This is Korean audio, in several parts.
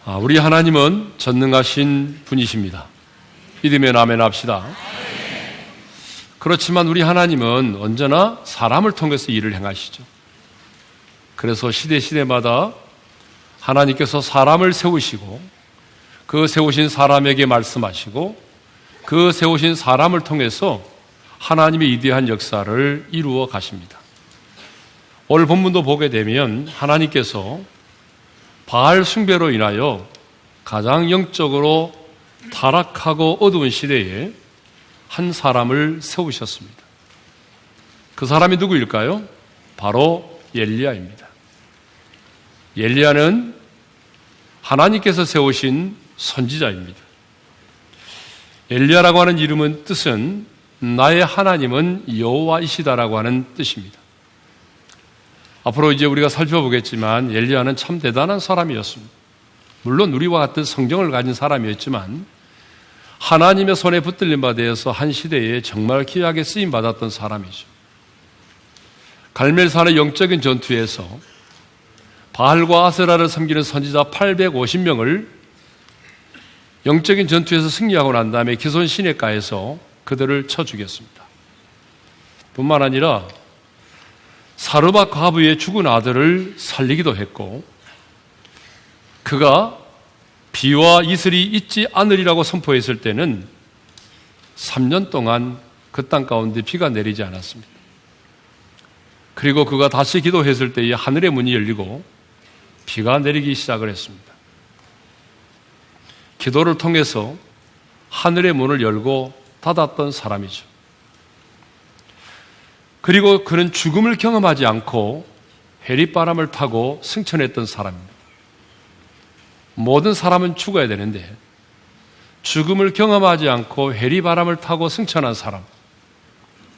우리 하나님은 전능하신 분이십니다. 믿으면 아멘 합시다. 그렇지만 우리 하나님은 언제나 사람을 통해서 일을 행하시죠. 그래서 시대마다 하나님께서 사람을 세우시고 그 세우신 사람에게 말씀하시고 그 세우신 사람을 통해서 하나님의 위대한 역사를 이루어 가십니다. 오늘 본문도 보게 되면 하나님께서 바알 숭배로 인하여 가장 영적으로 타락하고 어두운 시대에 한 사람을 세우셨습니다. 그 사람이 누구일까요? 바로 엘리야입니다. 엘리야는 하나님께서 세우신 선지자입니다. 엘리야라고 하는 이름은 뜻은 나의 하나님은 여호와이시다라고 하는 뜻입니다. 앞으로 이제 우리가 살펴보겠지만 엘리야는 참 대단한 사람이었습니다. 물론 우리와 같은 성경을 가진 사람이었지만 하나님의 손에 붙들린 바 되어서 한 시대에 정말 귀하게 쓰임받았던 사람이죠. 갈멜산의 영적인 전투에서 바알과 아세라를 섬기는 선지자 850명을 영적인 전투에서 승리하고 난 다음에 기손 시냇가에서 그들을 쳐 죽였습니다. 뿐만 아니라 사르밧 과부의 죽은 아들을 살리기도 했고 그가 비와 이슬이 있지 않으리라고 선포했을 때는 3년 동안 그 땅 가운데 비가 내리지 않았습니다. 그리고 그가 다시 기도했을 때에 하늘의 문이 열리고 비가 내리기 시작을 했습니다. 기도를 통해서 하늘의 문을 열고 닫았던 사람이죠. 그리고 그는 죽음을 경험하지 않고 해리바람을 타고 승천했던 사람입니다. 모든 사람은 죽어야 되는데 죽음을 경험하지 않고 해리바람을 타고 승천한 사람,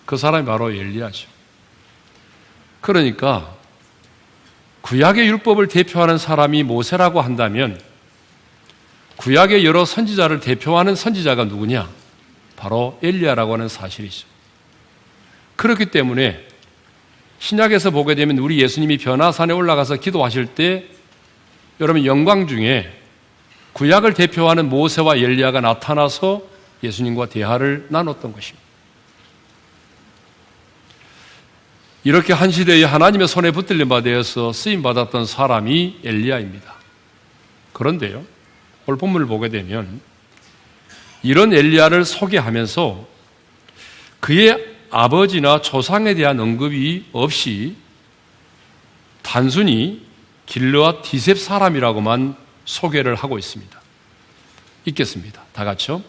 그 사람이 바로 엘리야죠. 그러니까 구약의 율법을 대표하는 사람이 모세라고 한다면 구약의 여러 선지자를 대표하는 선지자가 누구냐? 바로 엘리야라고 하는 사실이죠. 그렇기 때문에 신약에서 보게 되면 우리 예수님이 변화산에 올라가서 기도하실 때 여러분 영광 중에 구약을 대표하는 모세와 엘리야가 나타나서 예수님과 대화를 나눴던 것입니다. 이렇게 한 시대에 하나님의 손에 붙들린 바 되어서 쓰임받았던 사람이 엘리야입니다. 그런데요, 오늘 본문을 보게 되면 이런 엘리야를 소개하면서 그의 아버지나 조상에 대한 언급이 없이 단순히 길르앗 디셉 사람이라고만 소개를 하고 있습니다. 읽겠습니다. 다 같이요.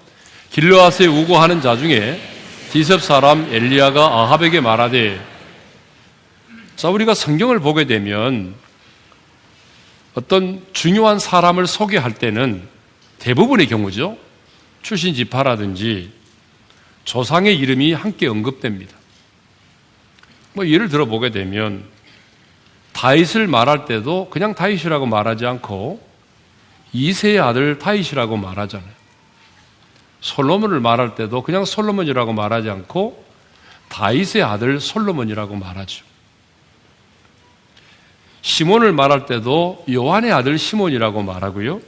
길르앗에 우고하는 자 중에 디셉 사람 엘리야가 아합에게 말하되. 자, 우리가 성경을 보게 되면 어떤 중요한 사람을 소개할 때는 대부분의 경우죠, 출신 지파라든지 조상의 이름이 함께 언급됩니다. 예를 들어 보게 되면 다윗을 말할 때도 그냥 다윗이라고 말하지 않고 이새의 아들 다윗이라고 말하잖아요. 솔로몬을 말할 때도 그냥 솔로몬이라고 말하지 않고 다윗의 아들 솔로몬이라고 말하죠. 시몬을 말할 때도 요한의 아들 시몬이라고 말하고요.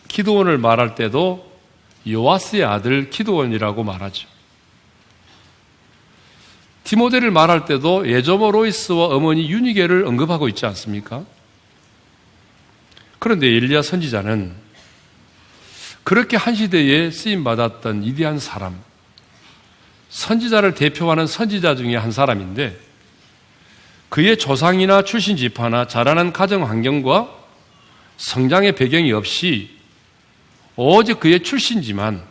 기드온을 말할 때도 요아스의 아들 기드온이라고 말하죠. 디모데를 말할 때도 예조모 로이스와 어머니 유니게를 언급하고 있지 않습니까? 그런데 엘리야 선지자는 그렇게 한 시대에 쓰임받았던 위대한 사람, 선지자를 대표하는 선지자 중에 한 사람인데 그의 조상이나 출신 지파나 자라난 가정 환경과 성장의 배경이 없이 오직 그의 출신지만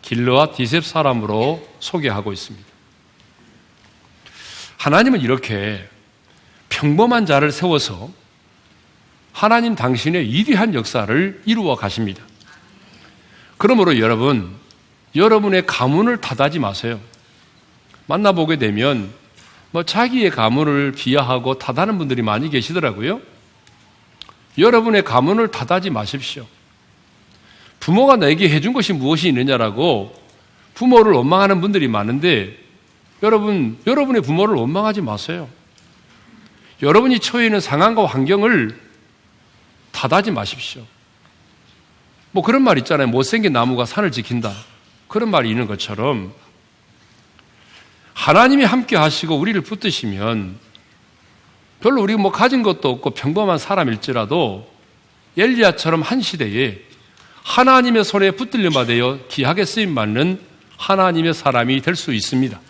길르앗 디셉 사람으로 소개하고 있습니다. 하나님은 이렇게 평범한 자를 세워서 하나님 당신의 위대한 역사를 이루어 가십니다. 그러므로 여러분, 여러분의 가문을 탓하지 마세요. 만나보게 되면 자기의 가문을 비하하고 탓하는 분들이 많이 계시더라고요. 여러분의 가문을 탓하지 마십시오. 부모가 내게 해준 것이 무엇이 있느냐라고 부모를 원망하는 분들이 많은데 여러분의 부모를 원망하지 마세요. 여러분이 처해 있는 상황과 환경을 탓하지 마십시오. 뭐 그런 말 있잖아요. 못생긴 나무가 산을 지킨다. 그런 말이 있는 것처럼 하나님이 함께 하시고 우리를 붙드시면 별로 우리가 뭐 가진 것도 없고 평범한 사람일지라도 엘리야처럼 한 시대에 하나님의 손에 붙들림 받아 귀하게 쓰임 받는 하나님의 사람이 될 수 있습니다.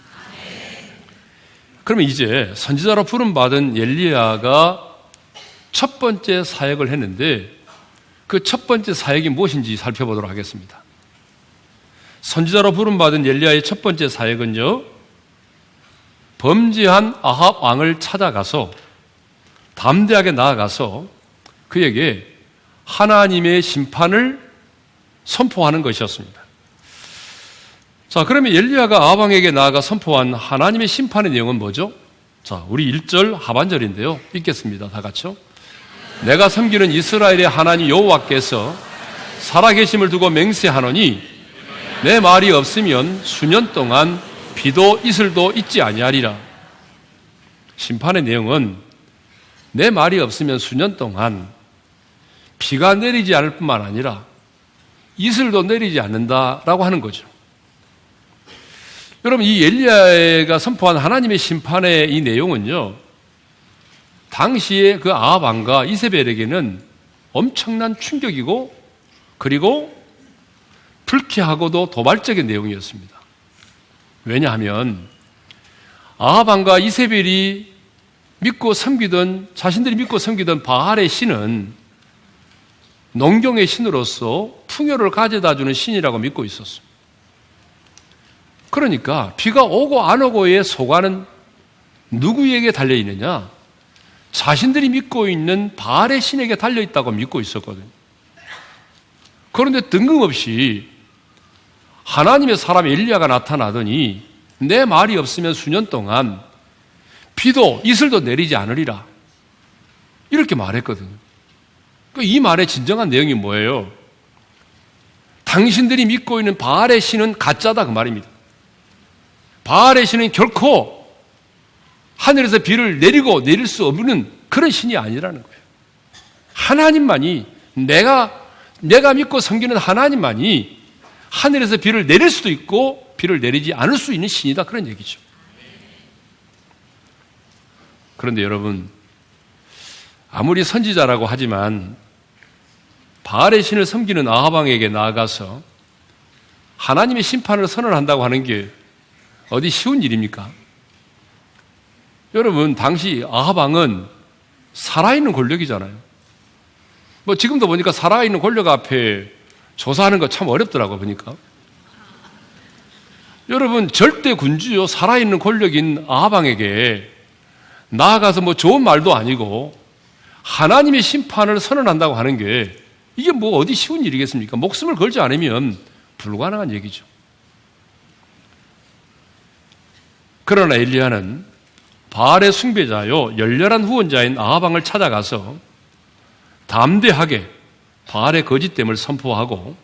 그러면 이제 선지자로 부름받은 엘리야가 첫 번째 사역을 했는데 그 첫 번째 사역이 무엇인지 살펴보도록 하겠습니다. 선지자로 부름받은 엘리야의 첫 번째 사역은요, 범죄한 아합 왕을 찾아가서 담대하게 나아가서 그에게 하나님의 심판을 선포하는 것이었습니다. 자, 그러면 엘리야가 아합 왕에게 나아가 선포한 하나님의 심판의 내용은 뭐죠? 자, 우리 1절 하반절인데요. 읽겠습니다. 다 같이요. 내가 섬기는 이스라엘의 하나님 여호와께서 살아계심을 두고 맹세하노니 내 말이 없으면 수년 동안 비도 이슬도 있지 아니하리라. 심판의 내용은 내 말이 없으면 수년 동안 비가 내리지 않을 뿐만 아니라 이슬도 내리지 않는다라고 하는 거죠. 여러분, 이 엘리야가 선포한 하나님의 심판의 이 내용은요, 당시에 그 아합 왕과 이세벨에게는 엄청난 충격이고 그리고 불쾌하고도 도발적인 내용이었습니다. 왜냐하면 아합 왕과 이세벨이 자신들이 믿고 섬기던 바알의 신은 농경의 신으로서 풍요를 가져다 주는 신이라고 믿고 있었습니다. 그러니까 비가 오고 안 오고의 소관은 누구에게 달려있느냐? 자신들이 믿고 있는 바알의 신에게 달려있다고 믿고 있었거든요. 그런데 뜬금없이 하나님의 사람 엘리야가 나타나더니 내 말이 없으면 수년 동안 비도 이슬도 내리지 않으리라, 이렇게 말했거든요. 이 말의 진정한 내용이 뭐예요? 당신들이 믿고 있는 바알의 신은 가짜다, 그 말입니다. 바알의 신은 결코 하늘에서 비를 내리고 내릴 수 없는 그런 신이 아니라는 거예요. 하나님만이, 내가 믿고 섬기는 하나님만이 하늘에서 비를 내릴 수도 있고 비를 내리지 않을 수 있는 신이다, 그런 얘기죠. 그런데 여러분, 아무리 선지자라고 하지만 바알의 신을 섬기는 아합 왕에게 나아가서 하나님의 심판을 선언한다고 하는 게 어디 쉬운 일입니까? 여러분, 당시 아합 왕은 살아있는 권력이잖아요. 뭐 지금도 보니까 살아있는 권력 앞에 조사하는 거 참 어렵더라고요, 보니까. 여러분, 절대 군주요, 살아있는 권력인 아합 왕에게 나아가서 뭐 좋은 말도 아니고 하나님의 심판을 선언한다고 하는 게 이게 뭐 어디 쉬운 일이겠습니까? 목숨을 걸지 않으면 불가능한 얘기죠. 그러나 엘리야는 바알의 숭배자요, 열렬한 후원자인 아합 왕을 찾아가서 담대하게 바알의 거짓됨을 선포하고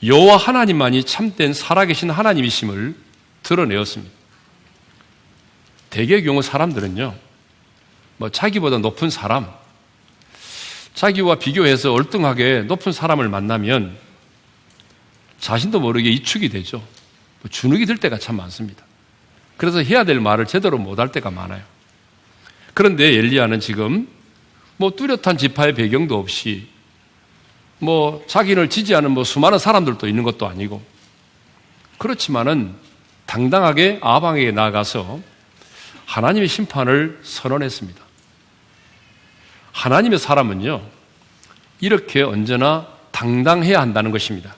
여호와 하나님만이 참된 살아계신 하나님이심을 드러내었습니다. 대개의 경우 사람들은요, 뭐 자기보다 높은 사람, 자기와 비교해서 얼등하게 높은 사람을 만나면 자신도 모르게 이축이 되죠. 주눅이 들 때가 참 많습니다. 그래서 해야 될 말을 제대로 못할 때가 많아요. 그런데 엘리야는 지금 뭐 뚜렷한 지파의 배경도 없이 뭐 자기를 지지하는 뭐 수많은 사람들도 있는 것도 아니고, 그렇지만은 당당하게 아합 왕에게 나아가서 하나님의 심판을 선언했습니다. 하나님의 사람은요, 이렇게 언제나 당당해야 한다는 것입니다.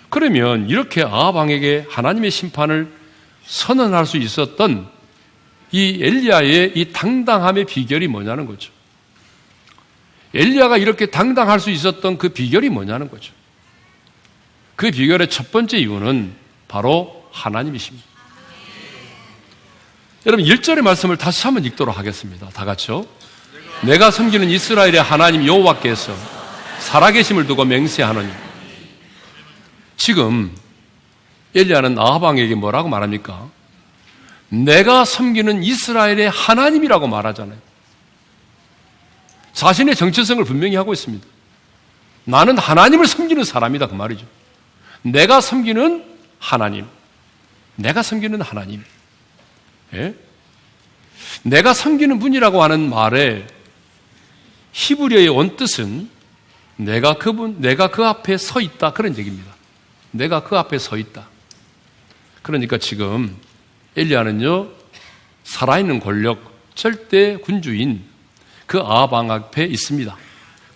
그러면 이렇게 아합 왕에게 하나님의 심판을 선언할 수 있었던 이 엘리야의 이 당당함의 비결이 뭐냐는 거죠. 엘리야가 이렇게 당당할 수 있었던 그 비결이 뭐냐는 거죠. 그 비결의 첫 번째 이유는 바로 하나님이십니다. 여러분, 1절의 말씀을 다시 한번 읽도록 하겠습니다. 다 같이요. 내가 섬기는 이스라엘의 하나님 여호와께서 살아계심을 두고 맹세하노니. 지금 엘리야는 아합 왕에게 뭐라고 말합니까? 내가 섬기는 이스라엘의 하나님이라고 말하잖아요. 자신의 정체성을 분명히 하고 있습니다. 나는 하나님을 섬기는 사람이다 그 말이죠. 내가 섬기는 하나님. 내가 섬기는 하나님. 예? 내가 섬기는 분이라고 하는 말의 히브리어의 원뜻은 내가 그 앞에 서 있다 그런 얘기입니다. 내가 그 앞에 서 있다. 그러니까 지금 엘리야는요, 살아있는 권력, 절대 군주인 그 아방 앞에 있습니다.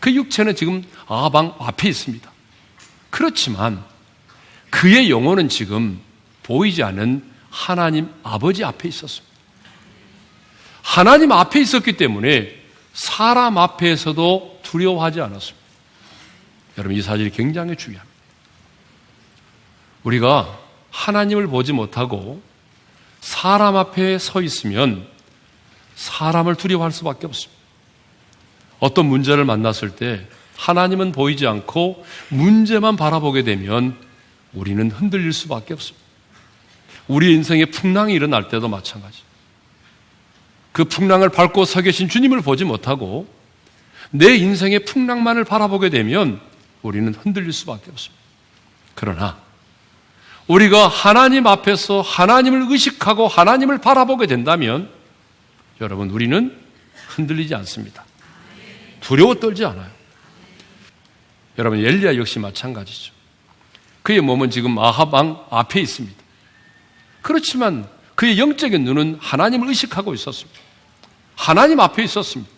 그 육체는 지금 아방 앞에 있습니다. 그렇지만 그의 영혼은 지금 보이지 않는 하나님 아버지 앞에 있었습니다. 하나님 앞에 있었기 때문에 사람 앞에서도 두려워하지 않았습니다. 여러분, 이 사실이 굉장히 중요합니다. 우리가 하나님을 보지 못하고 사람 앞에 서 있으면 사람을 두려워할 수밖에 없습니다. 어떤 문제를 만났을 때 하나님은 보이지 않고 문제만 바라보게 되면 우리는 흔들릴 수밖에 없습니다. 우리 인생에 풍랑이 일어날 때도 마찬가지. 그 풍랑을 밟고 서 계신 주님을 보지 못하고 내 인생의 풍랑만을 바라보게 되면 우리는 흔들릴 수밖에 없습니다. 그러나 우리가 하나님 앞에서 하나님을 의식하고 하나님을 바라보게 된다면 여러분, 우리는 흔들리지 않습니다. 두려워 떨지 않아요. 여러분, 엘리야 역시 마찬가지죠. 그의 몸은 지금 아합 왕 앞에 있습니다. 그렇지만 그의 영적인 눈은 하나님을 의식하고 있었습니다. 하나님 앞에 있었습니다.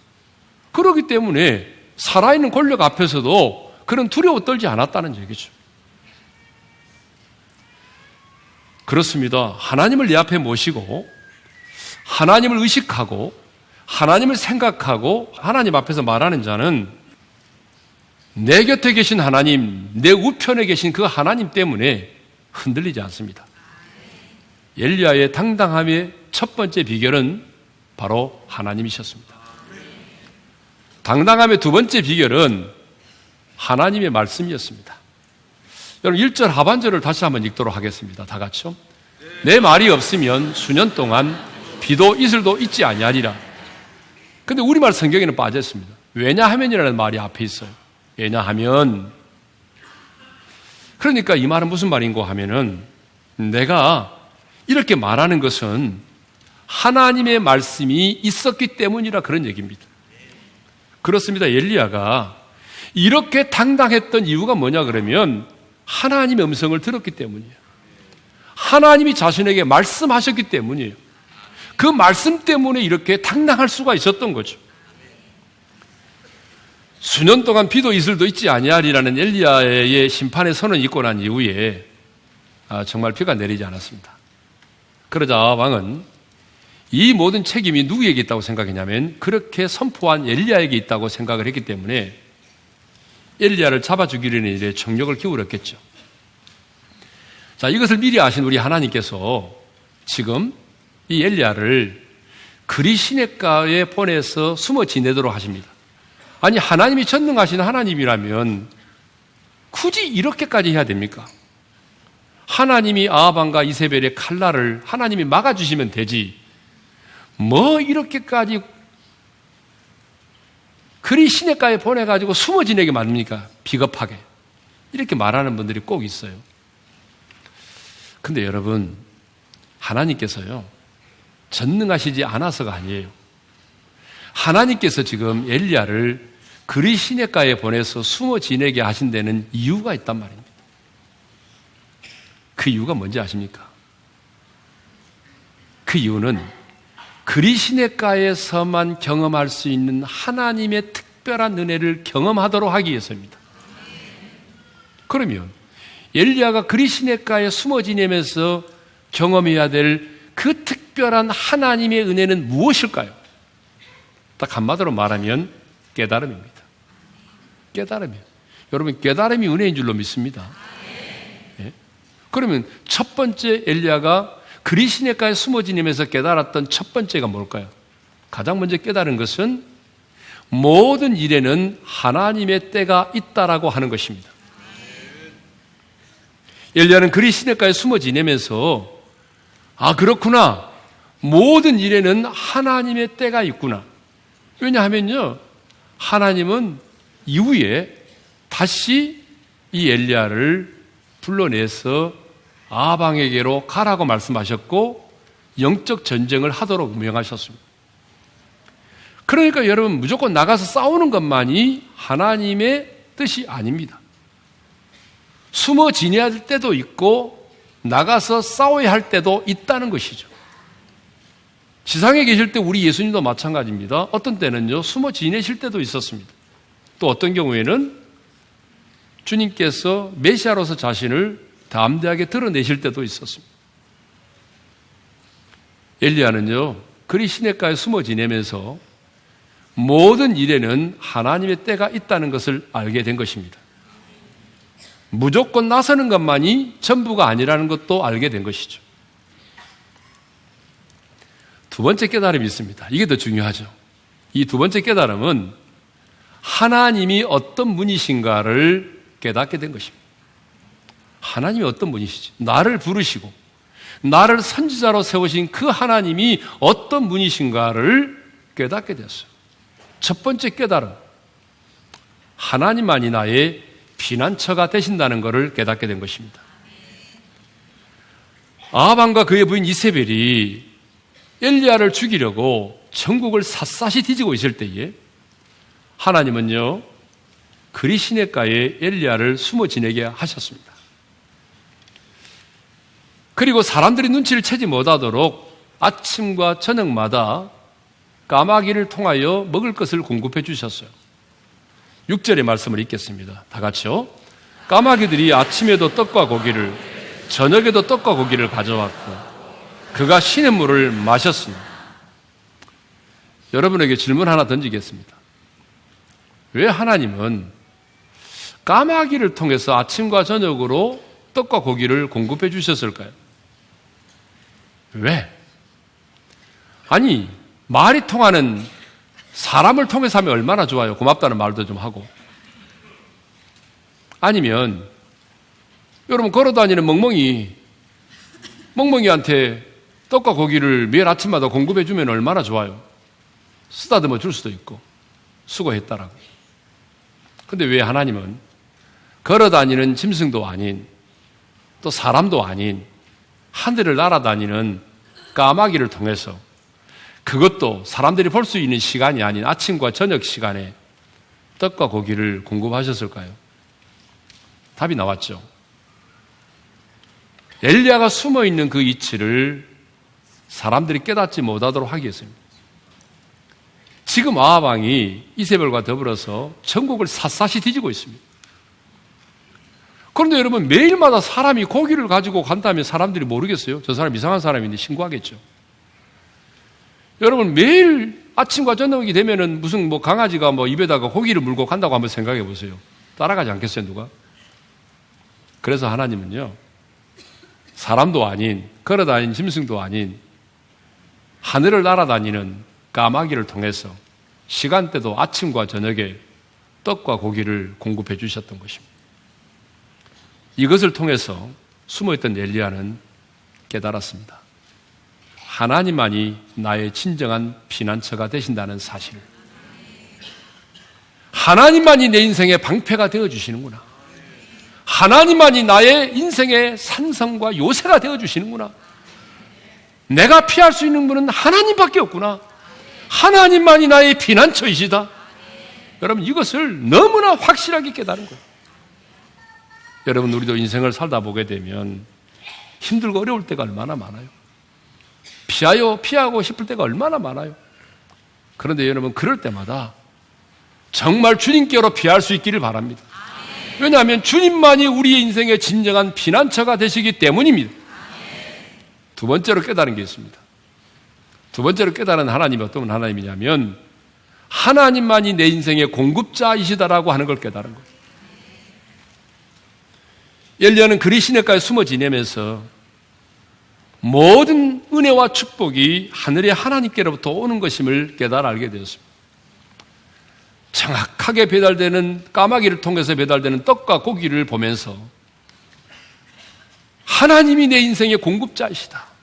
그렇기 때문에 살아있는 권력 앞에서도 그런 두려워 떨지 않았다는 얘기죠. 그렇습니다. 하나님을 내 앞에 모시고 하나님을 의식하고 하나님을 생각하고 하나님 앞에서 말하는 자는 내 곁에 계신 하나님, 내 우편에 계신 그 하나님 때문에 흔들리지 않습니다. 엘리야의 당당함의 첫 번째 비결은 바로 하나님이셨습니다. 당당함의 두 번째 비결은 하나님의 말씀이었습니다. 여러분, 1절 하반절을 다시 한번 읽도록 하겠습니다. 다 같이요. 내 말이 없으면 수년 동안 비도 이슬도 있지 아니하리라. 근데 우리말 성경에는 빠졌습니다. 왜냐하면이라는 말이 앞에 있어요. 왜냐하면. 그러니까 이 말은 무슨 말인고 하면은 내가 이렇게 말하는 것은 하나님의 말씀이 있었기 때문이라 그런 얘기입니다. 그렇습니다. 엘리야가 이렇게 당당했던 이유가 뭐냐 그러면 하나님의 음성을 들었기 때문이에요. 하나님이 자신에게 말씀하셨기 때문이에요. 그 말씀 때문에 이렇게 당당할 수가 있었던 거죠. 수년 동안 비도 이슬도 있지 아니하리라는 엘리야의 심판의 선언을 읽고 난 이후에 정말 비가 내리지 않았습니다. 그러자 왕은 이 모든 책임이 누구에게 있다고 생각했냐면 그렇게 선포한 엘리야에게 있다고 생각을 했기 때문에 엘리야를 잡아 죽이려는 일에 정력을 기울였겠죠. 자, 이것을 미리 아신 우리 하나님께서 지금 이 엘리야를 그리 시냇가에 보내서 숨어 지내도록 하십니다. 아니, 하나님이 전능하신 하나님이라면 굳이 이렇게까지 해야 됩니까? 하나님이 아합왕과 이세벨의 칼날을 하나님이 막아주시면 되지 뭐 이렇게까지 그리 시냇가에 보내가지고 숨어 지내게 만듭니까? 비겁하게. 이렇게 말하는 분들이 꼭 있어요. 근데 여러분, 하나님께서요 전능하시지 않아서가 아니에요. 하나님께서 지금 엘리야를 그리 시냇가에 보내서 숨어 지내게 하신 데는 이유가 있단 말입니다. 그 이유가 뭔지 아십니까? 그 이유는 그리 시냇가에서만 경험할 수 있는 하나님의 특별한 은혜를 경험하도록 하기 위해서입니다. 그러면 엘리야가 그리 시냇가에 숨어 지내면서 경험해야 될 그 특별한 하나님의 은혜는 무엇일까요? 딱 한마디로 말하면 깨달음입니다. 깨달음이에요. 여러분, 깨달음이 은혜인 줄로 믿습니다. 예? 그러면 첫 번째 엘리야가 그리 시냇가에 숨어 지내면서 깨달았던 첫 번째가 뭘까요? 가장 먼저 깨달은 것은 모든 일에는 하나님의 때가 있다라고 하는 것입니다. 엘리야는 그리 시냇가에 숨어 지내면서 그렇구나. 모든 일에는 하나님의 때가 있구나. 왜냐하면요, 하나님은 이후에 다시 이 엘리야를 불러내서 아방에게로 가라고 말씀하셨고 영적 전쟁을 하도록 명하셨습니다. 그러니까 여러분, 무조건 나가서 싸우는 것만이 하나님의 뜻이 아닙니다. 숨어 지내야 할 때도 있고 나가서 싸워야 할 때도 있다는 것이죠. 지상에 계실 때 우리 예수님도 마찬가지입니다. 어떤 때는요, 숨어 지내실 때도 있었습니다. 또 어떤 경우에는 주님께서 메시아로서 자신을 담대하게 드러내실 때도 있었습니다. 엘리야는요, 그리 시냇가에 숨어 지내면서 모든 일에는 하나님의 때가 있다는 것을 알게 된 것입니다. 무조건 나서는 것만이 전부가 아니라는 것도 알게 된 것이죠. 두 번째 깨달음이 있습니다. 이게 더 중요하죠. 이 두 번째 깨달음은 하나님이 어떤 분이신가를 깨닫게 된 것입니다. 하나님이 어떤 분이시지? 나를 부르시고 나를 선지자로 세우신 그 하나님이 어떤 분이신가를 깨닫게 되었어요. 첫 번째 깨달음, 하나님만이 나의 피난처가 되신다는 것을 깨닫게 된 것입니다. 아합과 그의 부인 이세벨이 엘리야를 죽이려고 전국을 샅샅이 뒤지고 있을 때에 하나님은요, 그리 시냇가에 엘리야를 숨어 지내게 하셨습니다. 그리고 사람들이 눈치를 채지 못하도록 아침과 저녁마다 까마귀를 통하여 먹을 것을 공급해 주셨어요. 6절의 말씀을 읽겠습니다. 다 같이요. 까마귀들이 아침에도 떡과 고기를, 저녁에도 떡과 고기를 가져왔고 그가 시냇물을 마셨으니. 여러분에게 질문 하나 던지겠습니다. 왜 하나님은 까마귀를 통해서 아침과 저녁으로 떡과 고기를 공급해 주셨을까요? 왜? 아니, 말이 통하는 사람을 통해서 하면 얼마나 좋아요. 고맙다는 말도 좀 하고. 아니면 여러분 걸어다니는 멍멍이한테 떡과 고기를 매일 아침마다 공급해 주면 얼마나 좋아요. 쓰다듬어 줄 수도 있고 수고했다라고. 근데 왜 하나님은 걸어다니는 짐승도 아닌 또 사람도 아닌 하늘을 날아다니는 까마귀를 통해서, 그것도 사람들이 볼 수 있는 시간이 아닌 아침과 저녁 시간에 떡과 고기를 공급하셨을까요? 답이 나왔죠. 엘리야가 숨어있는 그 이치를 사람들이 깨닫지 못하도록 하기 위해서입니다. 지금 아합 왕이 이세벨과 더불어서 전국을 샅샅이 뒤지고 있습니다. 그런데 여러분, 매일마다 사람이 고기를 가지고 간다면 사람들이 모르겠어요? 저 사람 이상한 사람인데 신고하겠죠. 여러분, 매일 아침과 저녁이 되면은 무슨 강아지가 입에다가 고기를 물고 간다고 한번 생각해 보세요. 따라가지 않겠어요, 누가? 그래서 하나님은요, 사람도 아닌, 걸어다니는 짐승도 아닌 하늘을 날아다니는 까마귀를 통해서 시간대도 아침과 저녁에 떡과 고기를 공급해 주셨던 것입니다. 이것을 통해서 숨어있던 엘리야는 깨달았습니다. 하나님만이 나의 진정한 피난처가 되신다는 사실. 하나님만이 내 인생의 방패가 되어주시는구나. 하나님만이 나의 인생의 산성과 요새가 되어주시는구나. 내가 피할 수 있는 분은 하나님밖에 없구나. 하나님만이 나의 피난처이시다. 여러분, 이것을 너무나 확실하게 깨달은 거예요. 여러분, 우리도 인생을 살다 보게 되면 힘들고 어려울 때가 얼마나 많아요. 피하고 싶을 때가 얼마나 많아요. 그런데 여러분, 그럴 때마다 정말 주님께로 피할 수 있기를 바랍니다. 왜냐하면 주님만이 우리의 인생의 진정한 피난처가 되시기 때문입니다. 두 번째로 깨달은 게 있습니다. 두 번째로 깨달은 하나님이 어떤 하나님이냐면 하나님만이 내 인생의 공급자이시다라고 하는 걸 깨달은 거예요. 엘리야는 그리 시냇가에 숨어 지내면서 모든 은혜와 축복이 하늘의 하나님께로부터 오는 것임을 깨달아 알게 되었습니다. 정확하게 배달되는 까마귀를 통해서 배달되는 떡과 고기를 보면서 하나님이 내 인생의 공급자이시다.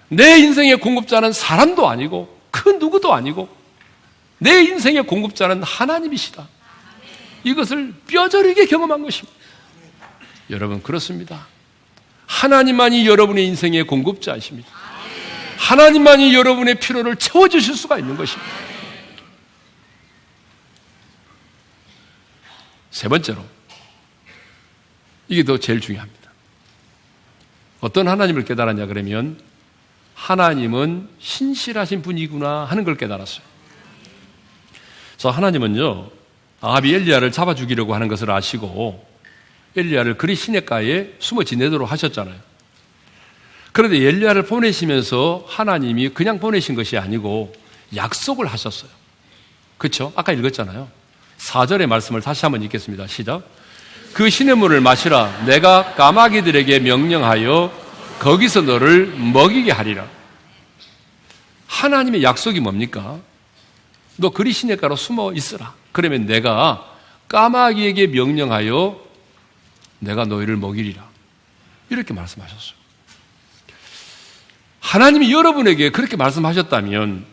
내 인생의 공급자는 사람도 아니고 그 누구도 아니고 내 인생의 공급자는 하나님이시다. 이것을 뼈저리게 경험한 것입니다. 여러분, 그렇습니다. 하나님만이 여러분의 인생의 공급자이십니다. 하나님만이 여러분의 필요를 채워주실 수가 있는 것입니다. 세 번째로, 이게 더 제일 중요합니다. 어떤 하나님을 깨달았냐 그러면 하나님은 신실하신 분이구나 하는 걸 깨달았어요. 그래서 하나님은요, 아합이 엘리야를 잡아 죽이려고 하는 것을 아시고 엘리야를 그리 시냇가에 숨어 지내도록 하셨잖아요. 그런데 엘리야를 보내시면서 하나님이 그냥 보내신 것이 아니고 약속을 하셨어요. 그렇죠? 아까 읽었잖아요. 4절의 말씀을 다시 한번 읽겠습니다. 시작. 그 시냇물을 마시라. 내가 까마귀들에게 명령하여 거기서 너를 먹이게 하리라. 하나님의 약속이 뭡니까? 너 그리 시냇가로 숨어 있으라. 그러면 내가 까마귀에게 명령하여 내가 너희를 먹이리라. 이렇게 말씀하셨어요. 하나님이 여러분에게 그렇게 말씀하셨다면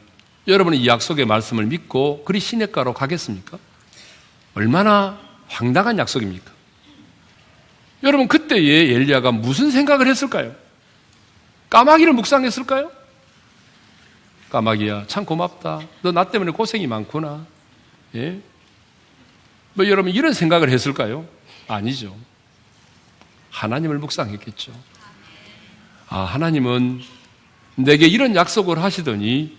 여러분은 이 약속의 말씀을 믿고 그리 시냇가로 가겠습니까? 얼마나 황당한 약속입니까? 여러분, 그때에 엘리야가 무슨 생각을 했을까요? 까마귀를 묵상했을까요? 까마귀야, 참 고맙다. 너 나 때문에 고생이 많구나. 예? 뭐 여러분 이런 생각을 했을까요? 아니죠. 하나님을 묵상했겠죠. 아, 하나님은 내게 이런 약속을 하시더니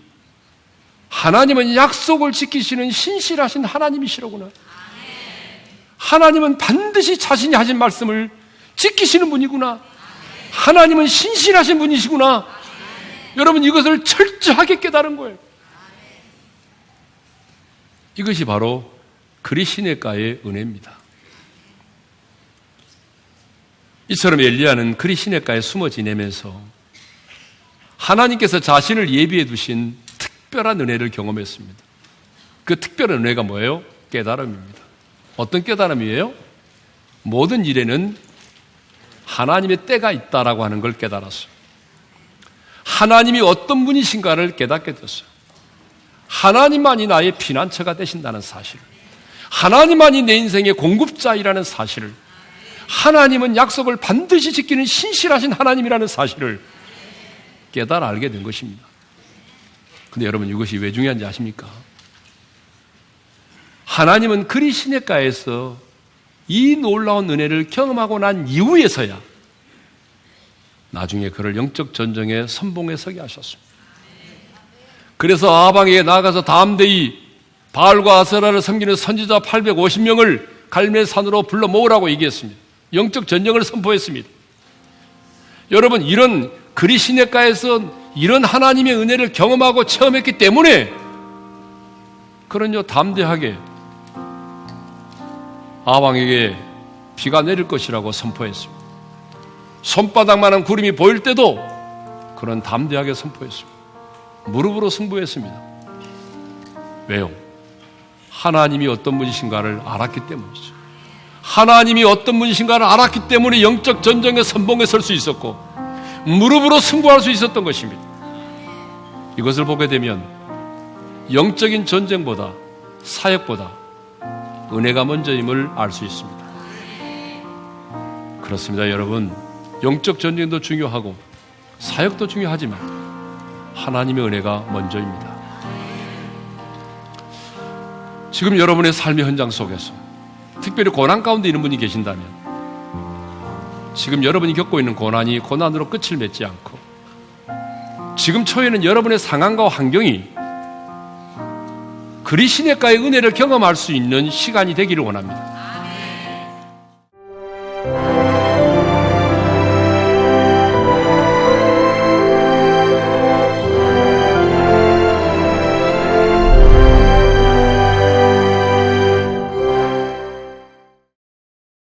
하나님은 약속을 지키시는 신실하신 하나님이시로구나. 하나님은 반드시 자신이 하신 말씀을 지키시는 분이구나. 하나님은 신실하신 분이시구나. 여러분, 이것을 철저하게 깨달은 거예요. 이것이 바로 그리 시냇가의 은혜입니다. 이처럼 엘리야는 그리 시냇가에 숨어 지내면서 하나님께서 자신을 예비해 두신 특별한 은혜를 경험했습니다. 그 특별한 은혜가 뭐예요? 깨달음입니다. 어떤 깨달음이에요? 모든 일에는 하나님의 때가 있다라고 하는 걸 깨달았어요. 하나님이 어떤 분이신가를 깨닫게 됐어요. 하나님만이 나의 피난처가 되신다는 사실을, 하나님만이 내 인생의 공급자이라는 사실을, 하나님은 약속을 반드시 지키는 신실하신 하나님이라는 사실을 깨달아 알게 된 것입니다. 근데 여러분, 이것이 왜 중요한지 아십니까? 하나님은 그리 시냇가에서 이 놀라운 은혜를 경험하고 난 이후에서야 나중에 그를 영적 전쟁의 선봉에 서게 하셨습니다. 그래서 아방에게 나아가서 담대히 바알과 아세라를 섬기는 선지자 850명을 갈멜산으로 불러 모으라고 얘기했습니다. 영적 전쟁을 선포했습니다. 여러분, 이런 그리 시냇가에서 이런 하나님의 은혜를 경험하고 체험했기 때문에 그런요, 담대하게 아방에게 비가 내릴 것이라고 선포했습니다. 손바닥만한 구름이 보일 때도 그런 담대하게 선포했습니다. 무릎으로 승부했습니다. 왜요? 하나님이 어떤 분이신가를 알았기 때문이죠. 하나님이 어떤 분이신가를 알았기 때문에 영적 전쟁의 선봉에 설 수 있었고 무릎으로 승부할 수 있었던 것입니다. 이것을 보게 되면 영적인 전쟁보다 사역보다 은혜가 먼저임을 알 수 있습니다. 그렇습니다, 여러분. 영적 전쟁도 중요하고 사역도 중요하지만 하나님의 은혜가 먼저입니다. 지금 여러분의 삶의 현장 속에서 특별히 고난 가운데 있는 분이 계신다면 지금 여러분이 겪고 있는 고난이 고난으로 끝을 맺지 않고 지금 초에는 여러분의 상황과 환경이 그리 시냇가의 은혜를 경험할 수 있는 시간이 되기를 원합니다.